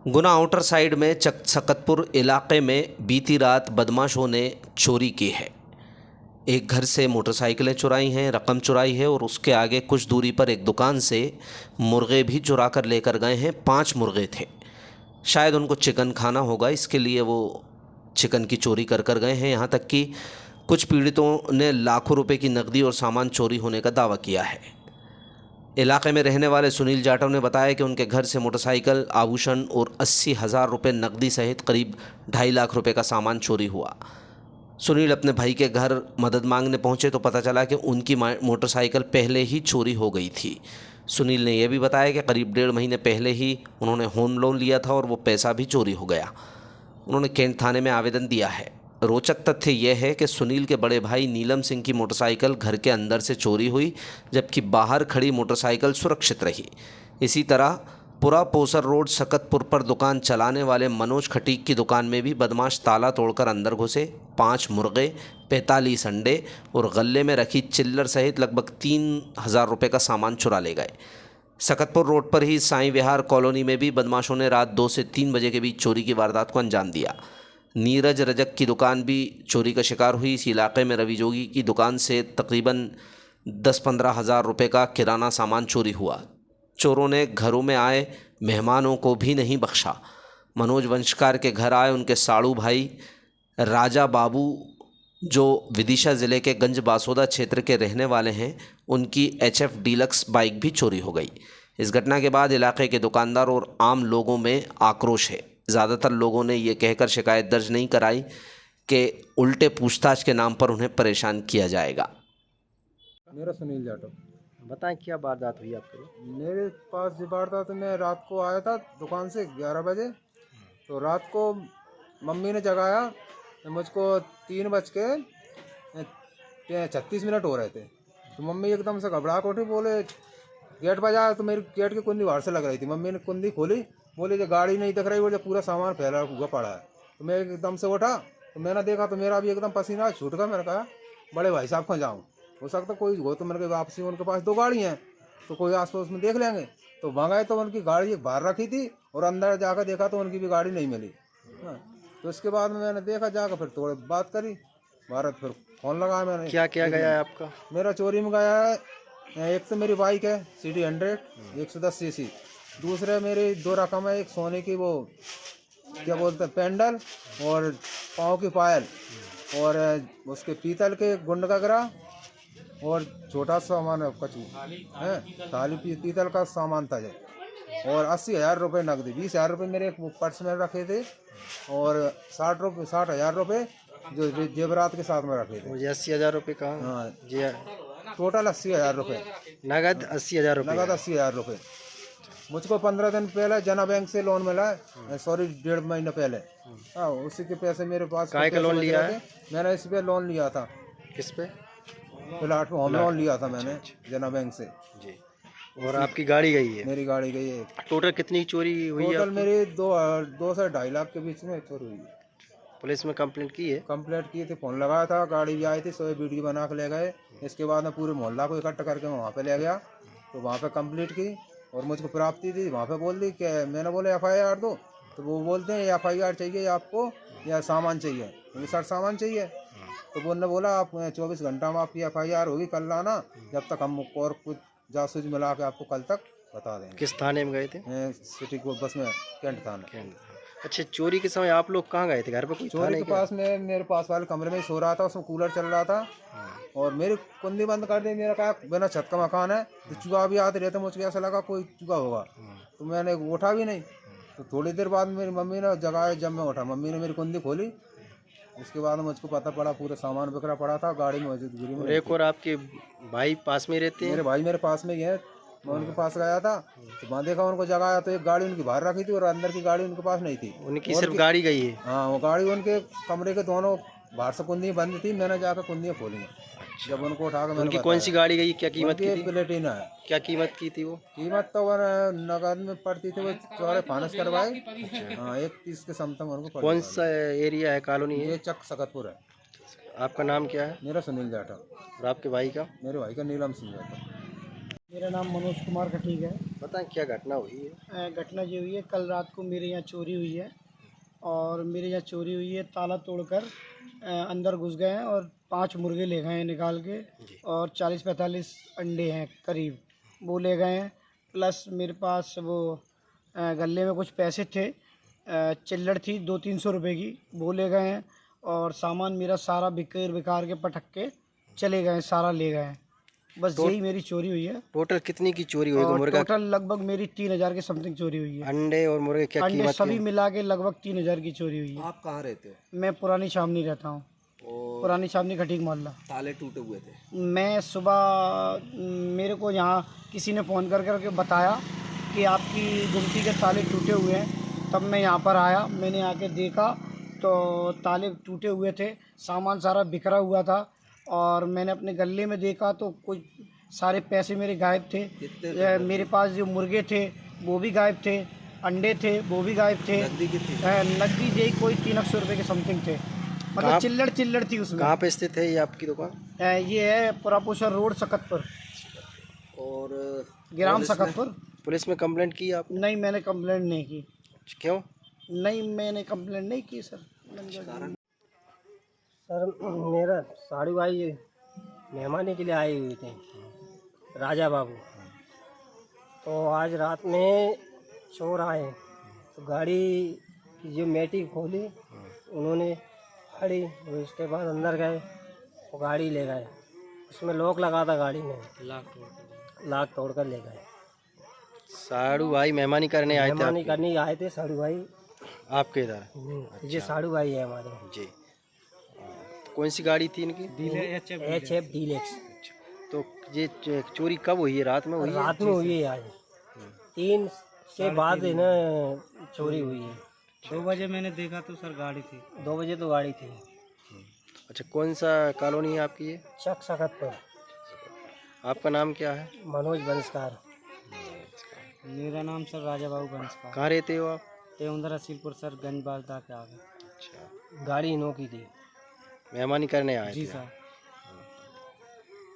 गुना outer side में सकतपुर इलाके में बीती रात बदमाशों ने चोरी की है। एक घर से मोटरसाइकिलें चुराई हैं, रकम चुराई है और उसके आगे कुछ दूरी पर एक दुकान से मुर्गे भी चुरा कर लेकर गए हैं। 5 मुर्गे थे। शायद उनको चिकन खाना होगा, इसके लिए वो चिकन की चोरी कर कर गए हैं। यहाँ तक कि कुछ पीड़ितों ने लाखों रुपए की नकदी और सामान चोरी होने का दावा किया है। इलाके में रहने वाले सुनील जाटव ने बताया कि उनके घर से मोटरसाइकिल, आभूषण और 80,000 रुपये नकदी सहित करीब 2.5 लाख रुपए का सामान चोरी हुआ। सुनील अपने भाई के घर मदद मांगने पहुंचे तो पता चला कि उनकी मोटरसाइकिल पहले ही चोरी हो गई थी। सुनील ने यह भी बताया कि करीब 1.5 महीने पहले ही उन्होंने होम लोन लिया था और वो पैसा भी चोरी हो गया। उन्होंने कैंट थाने में आवेदन दिया है। रोचक तथ्य यह है कि सुनील के बड़े भाई नीलम सिंह की मोटरसाइकिल घर के अंदर से चोरी हुई, जबकि बाहर खड़ी मोटरसाइकिल सुरक्षित रही। इसी तरह पुरा पोसर रोड सकतपुर पर दुकान चलाने वाले मनोज खटीक की दुकान में भी बदमाश ताला तोड़कर अंदर घुसे। 5 मुर्गे, 45 अंडे और गले में रखी चिल्लर सहित लगभग 3,000 रुपये का सामान चुरा ले गए। सकतपुर रोड पर ही साईं विहार कॉलोनी में भी बदमाशों ने रात 2 से 3 बजे के बीच चोरी की वारदात को अंजाम दिया। नीरज रजक की दुकान भी चोरी का शिकार हुई। इस इलाके में रवि जोगी की दुकान से तकरीबन 10-15 हज़ार रुपये का किराना सामान चोरी हुआ। चोरों ने घरों में आए मेहमानों को भी नहीं बख्शा। मनोज वंशकार के घर आए उनके साड़ू भाई राजा बाबू, जो विदिशा ज़िले के गंज बासोदा क्षेत्र के रहने वाले हैं, उनकी HF डीलक्स बाइक भी चोरी हो गई। इस घटना के बाद इलाके के दुकानदार और आम लोगों में आक्रोश है। ज़्यादातर लोगों ने ये कहकर शिकायत दर्ज नहीं कराई कि उल्टे पूछताछ के नाम पर उन्हें परेशान किया जाएगा। मेरा सुनील जाटव। बताएं क्या वारदात हुई आपके? मेरे पास जो वारदात तो मैं रात को आया था दुकान से 11 बजे। तो रात को मम्मी ने जगाया तो मुझको 3:36 हो रहे थे। तो मम्मी एकदम से घबरा के उठी, बोले गेट बजाया। तो मेरी गेट की कुंडी बाहर से लग रही थी। मम्मी ने कुंडी खोली, बोले जो गाड़ी नहीं दिख रही, वो जो पूरा सामान फैला हुआ पड़ा है। तो मैं एकदम से उठा तो मैंने देखा तो मेरा भी एकदम पसीना छूट गया। मैंने कहा बड़े भाई साहब कहाँ जाऊँ, हो सकता कोई हो। तो मैंने कहा वापसी उनके पास 2 गाड़ी हैं तो कोई आस पड़ोस में देख लेंगे। तो वहाँ गए तो उनकी गाड़ी एक बाहर रखी थी और अंदर जाकर देखा तो उनकी भी गाड़ी नहीं मिली। हाँ, तो इसके बाद में मैंने देखा जाकर, फिर थोड़ी बात करी भारत, फिर फ़ोन लगाया मैंने। क्या क्या गया है आपका? मेरा चोरी में गया है, एक तो मेरी बाइक है CD 100 110 cc। दूसरे मेरी 2 रकम है, एक सोने की वो क्या बोलते हैं पेंडल और पाँव की पायल और उसके पीतल के गुंड गगरा और छोटा सामान है कचू है थाली पीतल का सामान था जो। और 80,000 रुपये नकदी, 20,000 रुपये मेरे एक पर्स में रखे थे और 60,000 रुपये जो जेवरात के साथ में रखे थे। मुझे 80,000 रुपये कहा? हाँ जी, टोटल 80,000 रुपये नगद 80,000 रुपये। नगद 80,000 रुपये। मुझको 15 दिन पहले जना बैंक से लोन मिला है, सॉरी 1.5 महीने पहले। हाँ, उसी के पैसे मेरे पास। काय का लोन लिया है? मैंने इस पे लोन लिया था। किस पे? प्लाट में होम लोन लिया था मैंने जना बैंक से जी। और आपकी गाड़ी गई है? मेरी गाड़ी गई है। टोटल कितनी चोरी हुई है? टोटल मेरी 2 से 2.5 लाख के बीच में चोरी हुई है। पुलिस में कंप्लेंट की है? कंप्लेंट की थी, फ़ोन लगाया था, गाड़ी भी आई थी, सो वीडियो बना के ले गए। इसके बाद मैं पूरे मोहल्ला को इकट्ठा करके मैं वहाँ पे ले गया तो वहाँ पे कंप्लीट की और मुझको प्राप्ति थी। वहाँ पे बोल दी कि मैंने बोले FIR दो, तो वो बोलते हैं FIR चाहिए आपको या सामान चाहिए? क्योंकि सर सामान चाहिए। तो उन्होंने बोला आप 24 घंटा में आपकी FIR होगी, कल लाना, जब तक हम और कुछ जासूस मिला के आपको कल तक बता देंगे। किस थाने में गए थे? सिटी को बस में कैंट थाना। अच्छा, चोरी के समय आप लोग कहाँ गए थे? घर पे कोई चोरी के पास में मेरे पास वाले कमरे में ही सो रहा था, उसमें कूलर चल रहा था और मेरी कुंडी बंद कर दी। मेरा कहा बिना छत का मकान है तो चूहा भी आते रहते, मुझे ऐसा लगा कोई चूहा होगा तो मैंने उठा भी नहीं। तो थोड़ी देर बाद मेरी मम्मी ने जगाया, जब मैं उठा मम्मी ने मेरी कुंडी खोली। उसके बाद मुझको पता पड़ा पूरा सामान बिखरा पड़ा था, गाड़ी मौजूद गिरी में। एक और आपके भाई पास में रहते हैं? मेरे भाई मेरे पास में ही है। मैं उनके पास गया था तो वहाँ देखा, उनको जगाया तो एक गाड़ी उनकी बाहर रखी थी और अंदर की गाड़ी उनके पास नहीं थी। उनकी सिर्फ गाड़ी गई है? हाँ, वो गाड़ी उनके कमरे के दोनों बाहर से कुंडी बंद थी, मैंने जाकर कुंडियाँ खोली। जब उनको उठा कर उनकी कौन सी गाड़ी गई? क्या कीमत की थी? प्लेटिना है। क्या कीमत की थी वो? कीमत तो वो नगद में पड़ती थी, वो चौड़े फाइनेंस करवाई। हाँ, 1.30 के समथिंग उनको। कौन सा एरिया है, कॉलोनी है? ये चक सकतपुर है। आपका नाम क्या है? मेरा सुनील जाटव। और आपके भाई का? मेरे भाई का नीलम सिंह जाटव। मेरा नाम मनोज कुमार खटीक है। बताएं क्या घटना हुई है। घटना ये हुई है, कल रात को मेरे यहाँ चोरी हुई है और मेरे यहाँ चोरी हुई है, ताला तोड़कर अंदर घुस गए हैं और 5 मुर्गे ले गए हैं निकाल के और 40-45 अंडे हैं करीब, वो ले गए हैं। प्लस मेरे पास वो गले में कुछ पैसे थे, चिल्लड़ थी 200-300 रुपए की, वो ले गए हैं और सामान मेरा सारा बिकार के पटक के चले गए, सारा ले गए हैं। बस यही मेरी चोरी हुई है। टोटल कितनी की चोरी हुई? और मुर्गा, टोटल लगभग मेरी 3000 के समथिंग चोरी हुई है। अंडे और मुर्गे क्या अंडे कीमत सभी की? मिला के लगभग 3000 की चोरी हुई है। आप कहाँ रहते हो? मैं पुरानी छावनी रहता हूँ, और पुरानी छावनी खटीक मोहल्ला। ताले टूटे हुए थे? मैं सुबह मेरे को यहाँ किसी ने फ़ोन करके बताया कि आपकी गुमटी के ताले टूटे हुए हैं, तब मैं यहाँ पर आया। मैंने आके देखा तो ताले टूटे हुए थे, सामान सारा बिखरा हुआ था और मैंने अपने गले में देखा तो कुछ सारे पैसे मेरे गायब थे। मेरे पास जो मुर्गे थे वो भी गायब थे, अंडे थे वो भी गायब थे। नकदी कितनी? नकदी यही कोई 300 रुपये के समथिंग थे, मतलब चिल्लड़ थी उसमें। कहाँ पे स्थित है ये आपकी दुकान? ये है पुरापोषण रोड, सकतपुर, और ग्राम सकतपुर। पुलिस में कंप्लेंट की आप? नहीं, मैंने कंप्लेंट नहीं की। क्यों? नहीं, मैंने कंप्लेंट नहीं की सर। सर मेरा साड़ू भाई मेहमानी के लिए आए हुए थे, राजा बाबू। तो आज रात में चोर आए तो गाड़ी की जो मेटी खोली, उन्होंने फाड़ी, उसके बाद अंदर गए, वो गाड़ी ले गए। उसमें लॉक लगा था गाड़ी में, लाख तोड़ कर ले गए। साड़ू भाई मेहमानी करने आए थे? मेहमानी करने आए थे साड़ू भाई आपके इधर? ये साड़ू भाई है हमारे। जी। कौन सी गाड़ी थी इनकी? HF deluxe. तो ये चोरी कब हुई है? रात में हुई है? रात में हुई है आज 3 से बाद है ना चोरी हुई है। 2 बजे मैंने देखा तो सर गाड़ी थी। 2 बजे तो गाड़ी थी। अच्छा, कौन सा कॉलोनी है आपकी ये? चक सकतपुर। आपका नाम क्या है? मनोज बंसकार। मेरा नाम सर राजा बाबू बंसकार। कहाँ रहते हो आप? तेउंदर असीलपुर सर, गंज बाजदा के आगे। अच्छा, गाड़ी इनो की थी। मेहमानी करने आए जी थे? सर।